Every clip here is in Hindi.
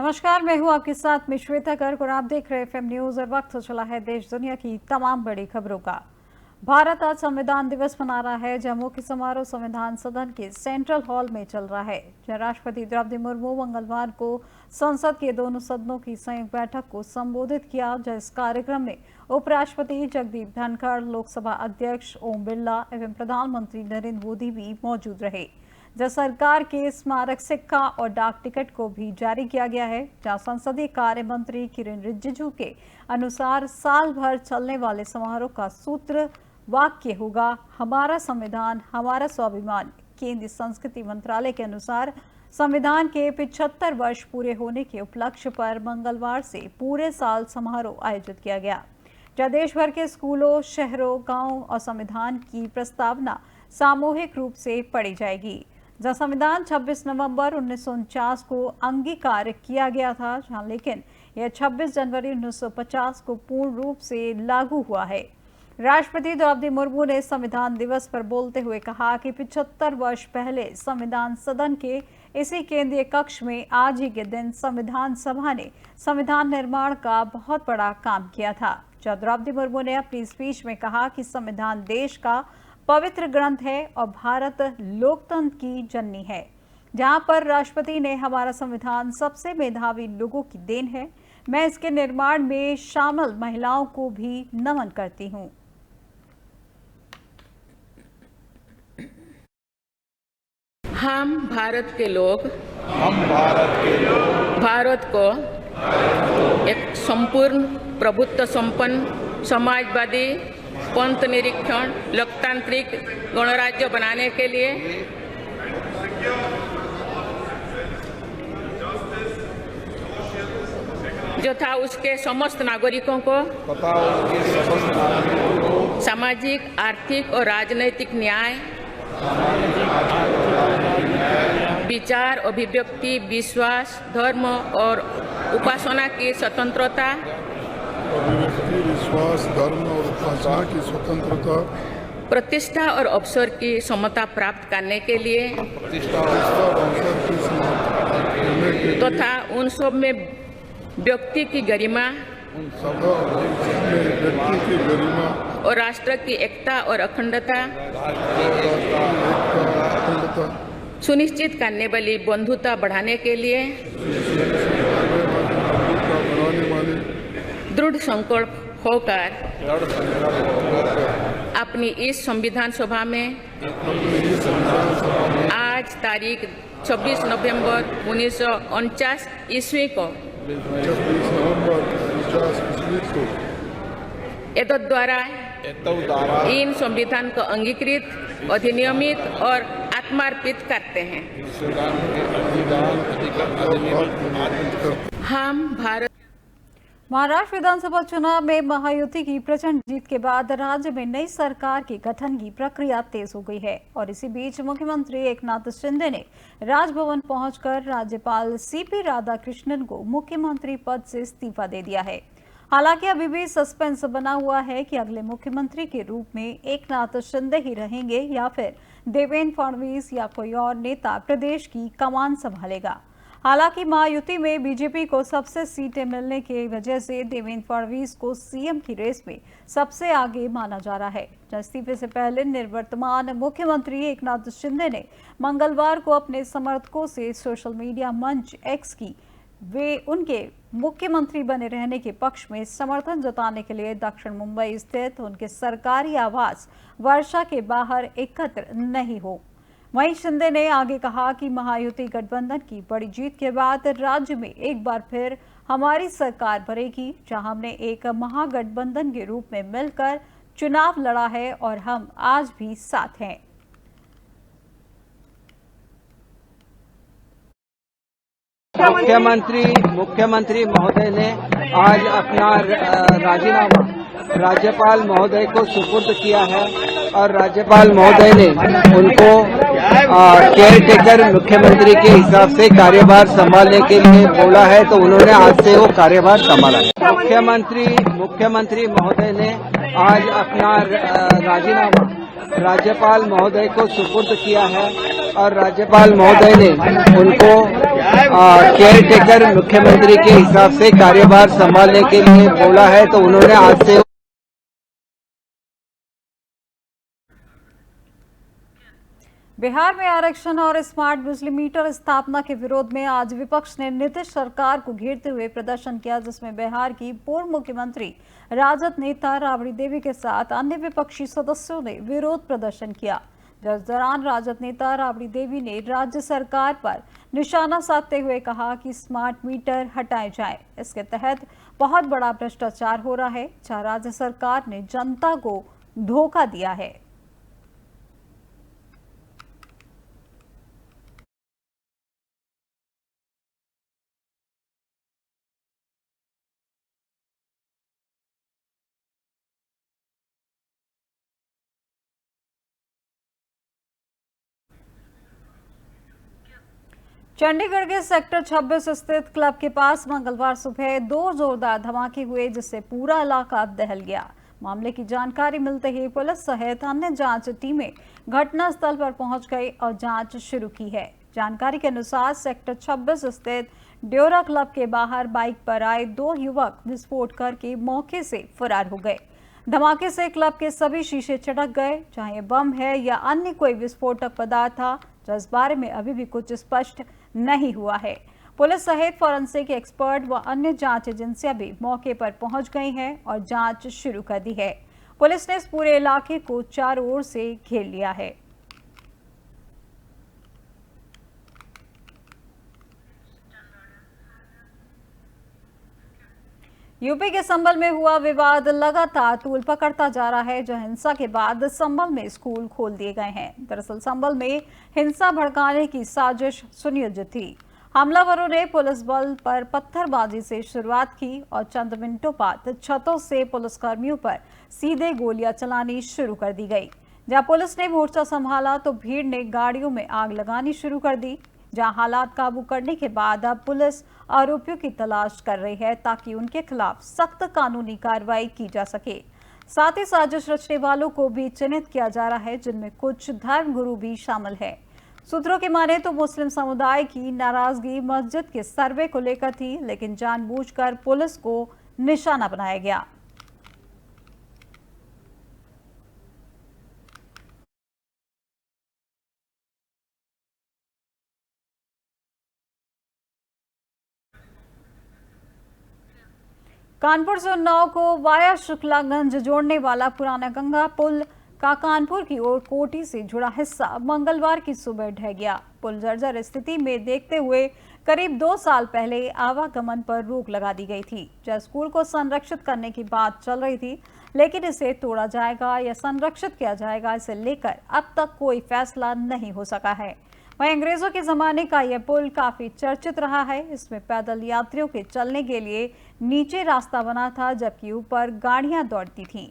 नमस्कार, मैं हूं आपके साथ में श्वेता गर्ग और आप देख रहे FM न्यूज। और वक्त हो चला है देश दुनिया की तमाम बड़ी खबरों का। भारत आज संविधान दिवस मना रहा है, जहां मुख्य समारोह संविधान सदन के सेंट्रल हॉल में चल रहा है। जहां राष्ट्रपति द्रौपदी मुर्मू मंगलवार को संसद के दोनों सदनों की संयुक्त बैठक को संबोधित किया। जहां इस कार्यक्रम में उपराष्ट्रपति जगदीप धनखड़, लोकसभा अध्यक्ष ओम बिरला एवं प्रधानमंत्री नरेंद्र मोदी भी मौजूद रहे। जहां सरकार के स्मारक सिक्का और डाक टिकट को भी जारी किया गया है। जहां संसदीय कार्य मंत्री किरेन रिजिजू के अनुसार साल भर चलने वाले समारोह का सूत्र वाक्य होगा, हमारा संविधान हमारा स्वाभिमान। केंद्रीय संस्कृति मंत्रालय के अनुसार संविधान के 75 वर्ष पूरे होने के उपलक्ष्य पर मंगलवार से पूरे साल समारोह आयोजित किया गया। जहां देश भर के स्कूलों, शहरों, गांवों और संविधान की प्रस्तावना सामूहिक रूप से पढ़ी जाएगी। जहां संविधान 26 नवंबर 1949 को अंगीकार किया गया था, जहां लेकिन यह 26 जनवरी 1950 को पूर्ण रूप से लागू हुआ है। राष्ट्रपति द्रौपदी मुर्मू ने संविधान दिवस पर बोलते हुए कहा कि 75 वर्ष पहले संविधान सदन के इसी केंद्रीय कक्ष में आज ही के दिन संविधान सभा ने संविधान निर्माण का बहुत बड़ा काम किया था। जहां द्रौपदी मुर्मू ने अपनी स्पीच में कहा कि संविधान देश का पवित्र ग्रंथ है और भारत लोकतंत्र की जननी है। जहां पर राष्ट्रपति ने हमारा संविधान सबसे मेधावी लोगों की देन है, मैं इसके निर्माण में शामिल महिलाओं को भी नमन करती हूं। हम भारत के लोग भारत को एक संपूर्ण प्रभुत्व संपन्न समाजवादी पंथ निरीक्षण लोकतांत्रिक गणराज्य बनाने के लिए तथा उसके समस्त नागरिकों को सामाजिक, आर्थिक और राजनैतिक न्याय, विचार, अभिव्यक्ति, विश्वास, धर्म और उपासना की स्वतंत्रता, प्रतिष्ठा और अवसर की समता प्राप्त करने के लिए तथा उन सब में व्यक्ति की गरिमा और राष्ट्र की एकता और अखंडता सुनिश्चित करने वाली बंधुता बढ़ाने के लिए दृढ़ संकल्प होकर अपनी इस संविधान सभा में आज तारीख 26 नवंबर 1949 ईस्वी को एतद द्वारा इन संविधान को अंगीकृत, अधिनियमित और आत्मार्पित करते हैं। हम भारत महाराष्ट्र विधानसभा चुनाव में महायुति की प्रचंड जीत के बाद राज्य में नई सरकार के गठन की प्रक्रिया तेज हो गई है। और इसी बीच मुख्यमंत्री एकनाथ शिंदे ने राजभवन पहुंचकर राज्यपाल CP राधाकृष्णन को मुख्यमंत्री पद से इस्तीफा दे दिया है। हालांकि अभी भी सस्पेंस बना हुआ है कि अगले मुख्यमंत्री के रूप में एकनाथ शिंदे ही रहेंगे या फिर देवेंद्र फडणवीस या कोई और नेता प्रदेश की कमान संभालेगा। हालांकि महायुति में बीजेपी को सबसे सीटें मिलने की वजह से देवेंद्र फडणवीस को सीएम की रेस में सबसे आगे माना जा रहा है। इस्तीफे से पहले निवर्तमान मुख्यमंत्री एकनाथ शिंदे ने मंगलवार को अपने समर्थकों से सोशल मीडिया मंच X की वे उनके मुख्यमंत्री बने रहने के पक्ष में समर्थन जताने के लिए दक्षिण मुंबई स्थित उनके सरकारी आवास वर्षा के बाहर एकत्र नहीं हो। वहीं शिंदे ने आगे कहा कि महायुति गठबंधन की बड़ी जीत के बाद राज्य में एक बार फिर हमारी सरकार बनेगी, जहां हमने एक महागठबंधन के रूप में मिलकर चुनाव लड़ा है और हम आज भी साथ हैं। मुख्यमंत्री महोदय ने आज अपना राजीनामा राज्यपाल महोदय को सुपुर्द किया है और राज्यपाल महोदय ने उनको केयर टेकर मुख्यमंत्री के हिसाब से कार्यभार संभालने के लिए बोला है, तो उन्होंने आज से वो कार्यभार संभाला है। मुख्यमंत्री महोदय ने आज अपना राजीनामा राज्यपाल महोदय को सुपुर्द किया है और राज्यपाल महोदय ने उनको केयर टेकर मुख्यमंत्री के हिसाब से कार्यभार संभालने के लिए बोला है, तो उन्होंने आज से बिहार में आरक्षण और स्मार्ट बिजली मीटर स्थापना के विरोध में आज विपक्ष ने नीतीश सरकार को घेरते हुए प्रदर्शन किया, जिसमें बिहार की पूर्व मुख्यमंत्री राजद नेता राबड़ी देवी के साथ अन्य विपक्षी सदस्यों ने विरोध प्रदर्शन किया। जिस दौरान राजद नेता राबड़ी देवी ने राज्य सरकार पर निशाना साधते हुए कहा कि स्मार्ट मीटर हटाए जाएं। इसके तहत बहुत बड़ा भ्रष्टाचार हो रहा है, जहां राज्य सरकार ने जनता को धोखा दिया है। चंडीगढ़ के सेक्टर 26 स्थित क्लब के पास मंगलवार सुबह 2 जोरदार धमाके हुए, जिससे पूरा इलाका दहल गया। मामले की जानकारी मिलते ही पुलिस सहित अन्य जांच टीमें घटनास्थल पर पहुंच गई और जांच शुरू की है। जानकारी के अनुसार सेक्टर 26 स्थित ड्योरा क्लब के बाहर बाइक पर आए 2 युवक विस्फोट करके मौके से फरार हो गए। धमाके से क्लब के सभी शीशे चटक गए। चाहे बम है या अन्य कोई विस्फोटक पदार्थ था, जो इस बारे में अभी भी कुछ स्पष्ट नहीं हुआ है। पुलिस सहित फॉरेंसिक एक्सपर्ट व अन्य जांच एजेंसियां भी मौके पर पहुंच गई हैं और जांच शुरू कर दी है। पुलिस ने इस पूरे इलाके को चारों ओर से घेर लिया है। यूपी के संभल में हुआ विवाद लगातार तूल पकड़ता जा रहा है, जो हिंसा के बाद संभल में स्कूल खोल दिए गए हैं। दरअसल संभल में हिंसा भड़काने की साजिश सुनियोजित थी। हमलावरों ने पुलिस बल पर पत्थरबाजी से शुरुआत की और चंद मिनटों बाद छतों से पुलिसकर्मियों पर सीधे गोलियां चलानी शुरू कर दी गई। जहां पुलिस ने मोर्चा संभाला तो भीड़ ने गाड़ियों में आग लगानी शुरू कर दी। जहां हालात काबू करने के बाद अब पुलिस आरोपियों की तलाश कर रही है, ताकि उनके खिलाफ सख्त कानूनी कार्रवाई की जा सके। साथ ही साजिश रचने वालों को भी चिन्हित किया जा रहा है, जिनमें कुछ धर्मगुरु भी शामिल है। सूत्रों की माने तो मुस्लिम समुदाय की नाराजगी मस्जिद के सर्वे को लेकर थी, लेकिन जानबूझकर पुलिस को निशाना बनाया गया। कानपुर से उन्नाव को वाया शुक्लागंज जोड़ने वाला पुराना गंगा पुल का कानपुर की ओर कोटी से जुड़ा हिस्सा मंगलवार की सुबह ढह गया। पुल जर्जर स्थिति में देखते हुए करीब 2 साल पहले आवागमन पर रोक लगा दी गई थी। जब स्कूल को संरक्षित करने की बात चल रही थी, लेकिन इसे तोड़ा जाएगा या संरक्षित किया जाएगा, इसे लेकर अब तक कोई फैसला नहीं हो सका है। वहीं अंग्रेजों के जमाने का यह पुल काफी चर्चित रहा है। इसमें पैदल यात्रियों के चलने के लिए नीचे रास्ता बना था, जबकि ऊपर गाड़ियां दौड़ती थीं।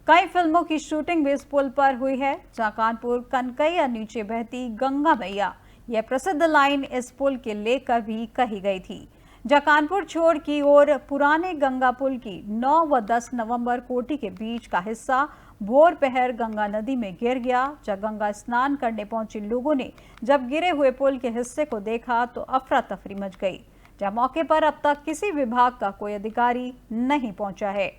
कई फिल्मों की शूटिंग भी इस पुल पर हुई है, जहां कानपुर कनकैया नीचे बहती गंगा मैया, यह प्रसिद्ध लाइन इस पुल के लेकर भी कही गई थी। जहां कानपुर छोर की ओर पुराने गंगा पुल की 9 व 10 नवंबर कोटी के बीच का हिस्सा भोर पहर गंगा नदी में गिर गया। जब गंगा स्नान करने पहुंचे लोगों ने जब गिरे हुए पुल के हिस्से को देखा तो अफरा तफरी मच गई। जब मौके पर अब तक किसी विभाग का कोई अधिकारी नहीं पहुंचा है।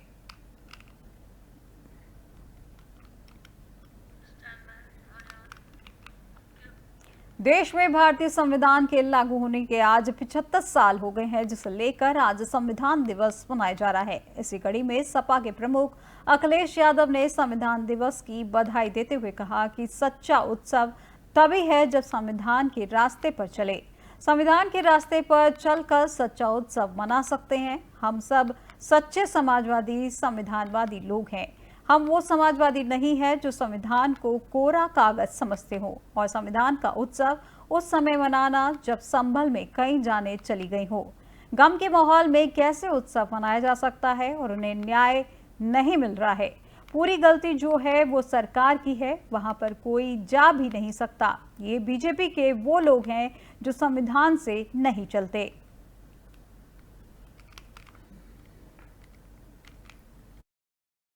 देश में भारतीय संविधान के लागू होने के आज 75 साल हो गए हैं, जिसे लेकर आज संविधान दिवस मनाया जा रहा है। इसी कड़ी में सपा के प्रमुख अखिलेश यादव ने संविधान दिवस की बधाई देते हुए कहा कि सच्चा उत्सव तभी है जब संविधान के रास्ते पर चले। संविधान के रास्ते पर चलकर सच्चा उत्सव मना सकते हैं। हम सब सच्चे समाजवादी संविधानवादी लोग हैं। हम वो समाजवादी नहीं है जो संविधान को कोरा कागज समझते हो, और संविधान का उत्सव उस समय मनाना जब संभल में कई जानें चली गई हो। गम के माहौल में कैसे उत्सव मनाया जा सकता है, और उन्हें न्याय नहीं मिल रहा है। पूरी गलती जो है वो सरकार की है, वहां पर कोई जा भी नहीं सकता। ये बीजेपी के वो लोग हैं जो संविधान से नहीं चलते।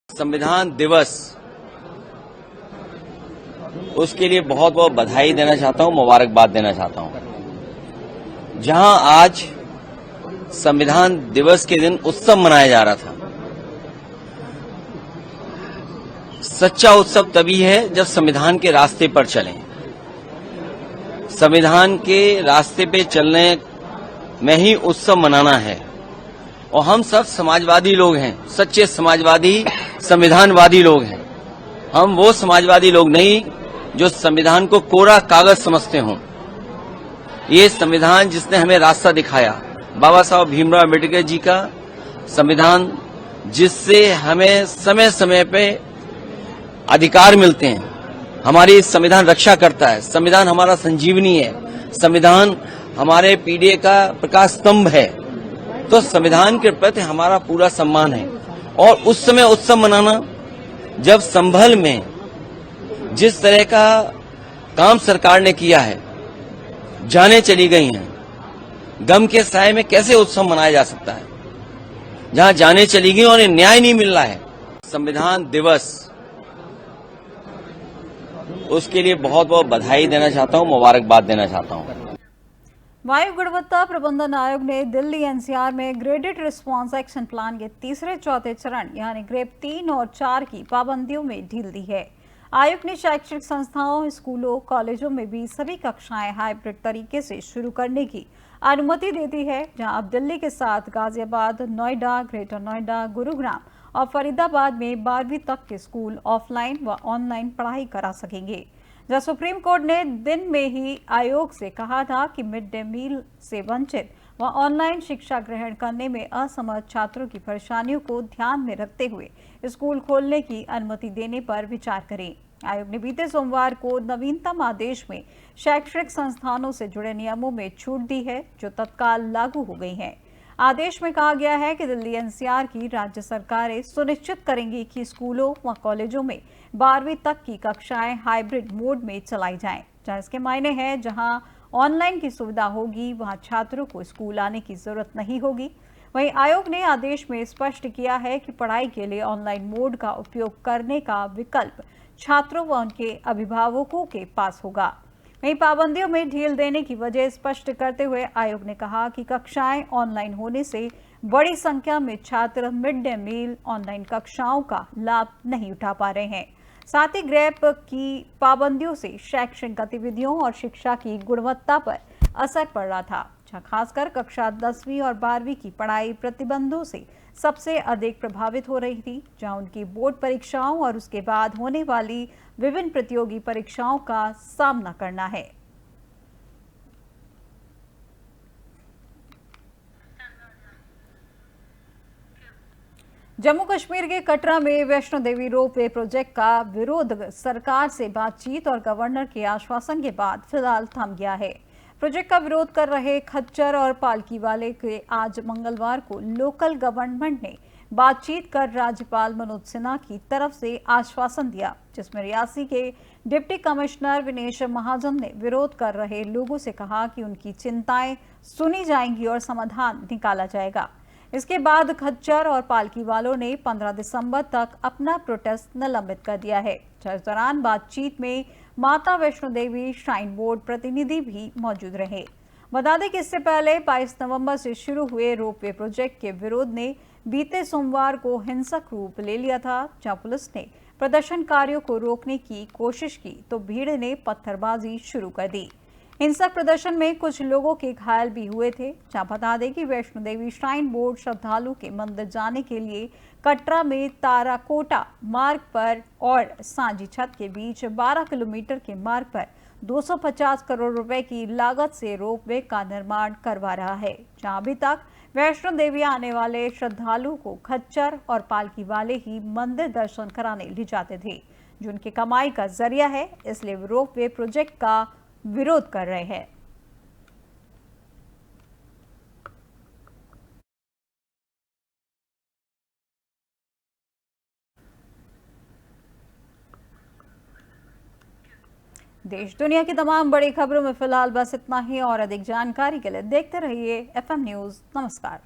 संविधान दिवस, उसके लिए बहुत बहुत बधाई देना चाहता हूं, मुबारकबाद देना चाहता हूं। जहां आज संविधान दिवस के दिन उत्सव मनाया जा रहा था। सच्चा उत्सव तभी है जब संविधान के रास्ते पर चलें। संविधान के रास्ते पे चलने में ही उत्सव मनाना है। और हम सब समाजवादी लोग हैं, सच्चे समाजवादी, संविधानवादी लोग हैं। हम वो समाजवादी लोग नहीं जो संविधान को कोरा कागज समझते हों। ये संविधान जिसने हमें रास्ता दिखाया, बाबा साहब भीमराव अम्बेडकर जी का संविधान, जिससे हमें समय समय पे अधिकार मिलते हैं। हमारी संविधान रक्षा करता है। संविधान हमारा संजीवनी है। संविधान हमारे पीढ़ी का प्रकाश स्तंभ है। तो संविधान के प्रति हमारा पूरा सम्मान है। और उस समय उत्सव मनाना, जब संभल में जिस तरह का काम सरकार ने किया है, जाने चली गई हैं, गम के साए में कैसे उत्सव मनाया जा सकता है जहां जाने चली गई और न्याय नहीं मिल रहा है। संविधान दिवस, उसके लिए बहुत बहुत बधाई देना चाहता हूं, मुबारकबाद देना चाहता हूं। वायु गुणवत्ता प्रबंधन आयोग ने दिल्ली एनसीआर में ग्रेडेड रिस्पांस एक्शन प्लान के तीसरे चौथे चरण यानी ग्रेड 3 और 4 की पाबंदियों में ढील दी है। आयोग ने शैक्षणिक संस्थाओं, स्कूलों, कॉलेजों में भी सभी कक्षाएं हाइब्रिड तरीके से शुरू करने की अनुमति दे दी है, जहां अब दिल्ली के साथ गाजियाबाद, नोएडा, ग्रेटर नोएडा, गुरुग्राम और फरीदाबाद में 12वीं तक के स्कूल ऑफलाइन व ऑनलाइन पढ़ाई करा सकेंगे। जहां सुप्रीम कोर्ट ने दिन में ही आयोग से कहा था कि मिड डे मील से वंचित व ऑनलाइन शिक्षा ग्रहण करने में असमर्थ छात्रों की परेशानियों को ध्यान में रखते हुए स्कूल खोलने की अनुमति देने पर विचार करें। आयोग ने बीते सोमवार को नवीनतम आदेश में शैक्षणिक संस्थानों से जुड़े नियमों में छूट दी है, जो तत्काल लागू हो गई है। आदेश में कहा गया है कि दिल्ली एनसीआर की राज्य सरकारें सुनिश्चित करेंगी कि स्कूलों व कॉलेजों में 12वीं तक की कक्षाएं हाइब्रिड मोड में चलाई जाएं, जहां इसके मायने हैं जहां ऑनलाइन की सुविधा होगी वहां छात्रों को स्कूल आने की जरूरत नहीं होगी। वहीं आयोग ने आदेश में स्पष्ट किया है कि पढ़ाई के लिए ऑनलाइन मोड का उपयोग करने का विकल्प छात्रों व उनके अभिभावकों के पास होगा। वहीं पाबंदियों में ढील देने की वजह स्पष्ट करते हुए आयोग ने कहा कि कक्षाएं ऑनलाइन होने से बड़ी संख्या में छात्र मिड डे मील ऑनलाइन कक्षाओं का लाभ नहीं उठा पा रहे हैं। साथ ही ग्रेप की पाबंदियों से शैक्षणिक गतिविधियों और शिक्षा की गुणवत्ता पर असर पड़ रहा था, जहां खासकर कक्षा 10वीं और 12वीं की पढ़ाई प्रतिबंधों से सबसे अधिक प्रभावित हो रही थी, जहां उनकी बोर्ड परीक्षाओं और उसके बाद होने वाली विभिन्न प्रतियोगी परीक्षाओं का सामना करना है। जम्मू कश्मीर के कटरा में वैष्णो देवी रोपवे प्रोजेक्ट का विरोध सरकार से बातचीत और गवर्नर के आश्वासन के बाद फिलहाल थम गया है। प्रोजेक्ट का विरोध कर रहे खच्चर और पालकी वाले के आज मंगलवार को लोकल गवर्नमेंट ने बातचीत कर राज्यपाल मनोज सिन्हा की तरफ से आश्वासन दिया, जिसमें रियासी के डिप्टी कमिश्नर विनेश महाजन ने विरोध कर रहे लोगों से कहा कि उनकी चिंताएं सुनी जाएंगी और समाधान निकाला जाएगा। इसके बाद खच्चर और पालकी वालों ने 15 दिसंबर तक अपना प्रोटेस्ट निलंबित कर दिया है। इस दौरान बातचीत में माता वैष्णो देवी श्राइन बोर्ड प्रतिनिधि भी मौजूद रहे। बता दें कि इससे पहले 22 नवंबर से शुरू हुए रोपवे प्रोजेक्ट के विरोध ने बीते सोमवार को हिंसक रूप ले लिया था, जहां पुलिस ने प्रदर्शनकारियों को रोकने की कोशिश की तो भीड़ ने पत्थरबाजी शुरू कर दी। हिंसक प्रदर्शन में कुछ लोगों के घायल भी हुए थे। जहां बता दें कि वैष्णो देवी श्राइन बोर्ड श्रद्धालु के मंदिर जाने के लिए कटरा में ताराकोटा मार्ग पर और सांझी छत के बीच 12 किलोमीटर के मार्ग पर 250 करोड़ रुपए की लागत से रोपवे का निर्माण करवा रहा है, जहां अभी तक वैष्णो देवी आने वाले श्रद्धालुओं को खच्चर और पालकी वाले ही मंदिर दर्शन कराने ले जाते थे, जो उनकी कमाई का जरिया है। इसलिए रोपवे प्रोजेक्ट का विरोध कर रहे हैं। देश दुनिया की तमाम बड़ी खबरों में फिलहाल बस इतना ही और अधिक जानकारी के लिए देखते रहिए FM न्यूज़। नमस्कार।